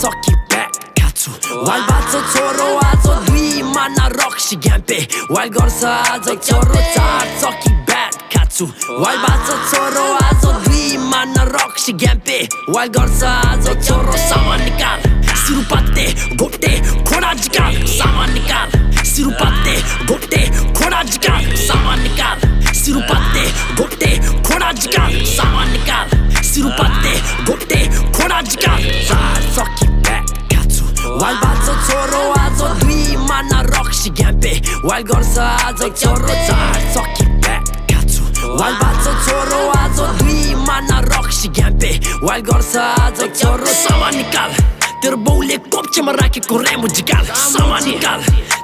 सकी bat खाछु while बाँच्छ छोरो आज दुई माना रक्सी ग्याम्पे वाइल गर्छ आज छोरो चार सकी ब्याट खाछु वाइल बाँच्छ छोरो आज दुई माना रक्सी ग्याम्पे वाइल गर्छ आज छोरो सामान निकाल सिरुपाते गोटे खोडा जिकाल सामान निकाल सिरुपाते गोटे खोडा जिकाल सामान निकाल सिरुपाते गोटे खोडा जिकाल सामान निकाल सिरुपाते गोटे खोडा जिकाल चार सकी ब्याट खाछु वाइल बाँच्छ छोरो आज दुई माना रक्सी ग्याम्पे वाइल गर्छ आज छोरो चार सकी ब्याट खाछु वाइल बाँच्छ छोरो आज दुई माना रक्सी ग्याम्पे वाइल गर्छ आज छोरो सामान निकाल तेरो बाउले कोप्चेमा राखेको रेमो जिकाल सामान निकाल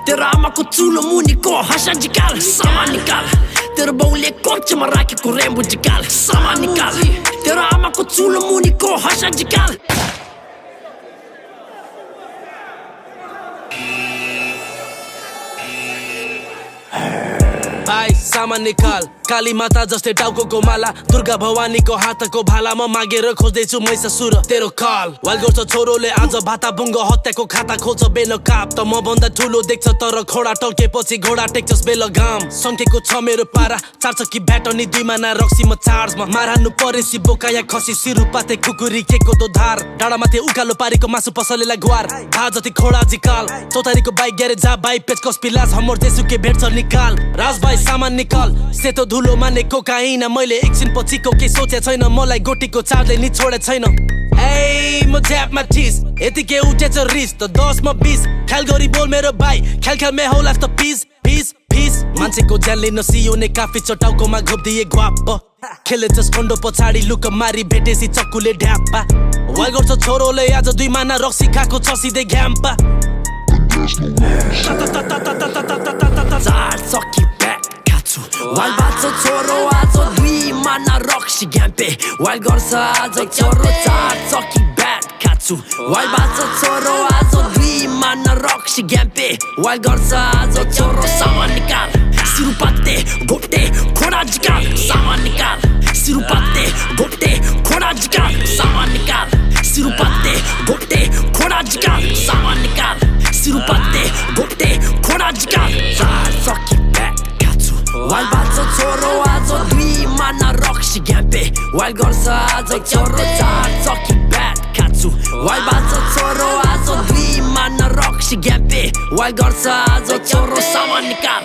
तेरो आमाको चुलो मुनिको हँसा जिकाल सामान निकाल तेरो बाउले कोप्चेमा राखेको रेमो जिकाल सामान निकाल तेरो आमाको चुलो मुनिको हँसा जिकाल भाइ सामान निकाल काली माता जस्तै टाउको माला दुर्गा भवानीको हातको भालामा मागेर खोज्दैछु महिषासुर तेरो काल वाइल गर्छ छोरोले आज भाता बुङ्ग हत्याको खाता खोज्छ बेलकाप त म भन्दा ठुलो देख्छ तर खोडा टल्केपछि घोडा टेक्छस् बेलगाम सङ्केको छ मेरो पारा चार्छ कि ब्याट अनि दुई माना रक्सीमा चार्जमा मारहान्नु परेसी बोका या खसी सिरुपाते कुकुरी केको दोधार डाँडामाथि उकालो पारेको मासु पसलेलाई गुहार भा जति खोडा जिकाल चौतारीको बाइक ग्यारेज जा बाइक पेचकस पिलास हमर जेसुके भेट्छ निकाल राज भाइ सामान निकाल सेतो धुलो माने कोकाइन मैले एकछिन पछिको के सोचे छैन मलाई गोटीको चार्जले नि छोडे छैन ए म ज्यापमा ठिस यतिकै उठेछ रिस त 10 मा 20 ख्याल गरी बोल मेरो भाइ ख्याल में होला त पिस पिस पिस मान्छेको ज्यानले नसिउने काफी चटाउकोमा घोप्दिए ग्वाप खेलेछस् खण्डो पछाडि लुक मारी भेटेसी चक्कुले ढ्याप्पा वाइल गर्छ छोरोले आज दुई माना रक्सी खाएको छ सिधै घ्याम्पा चार सकी ब्याट खाछु वाइल बाँच्छ छोरो आज दुई माना रक्सी ग्याम्पे वाइल गर्छ आज छोरो चार सकी ब्याट खाछु वाइल बाँच्छ छोरो आज दुई माना रक्सी ग्याम्पे वाइल गर्छ आज छोरो सामान निकाल सिरुपाते गोटे खोडा जिकाल सामान निकाल सिरुपाते गोटे खोडा जिकाल सामान निकाल सिरुपाते गोटे खोडा जिकाल सामान निकाल सिरुपाते गोटे खोडा जिकाल चार सकी ब्याट खाछु वाइल बाँच्छ छोरो आज दुई माना रक्सी ग्याम्पे वाइल गर्छ आज छोरो चार सकी ब्याट खाछु वाइल बाँच्छ छोरो आज दुई माना रक्सी ग्याम्पे वाइल गर्छ आज छोरो सामान निकाल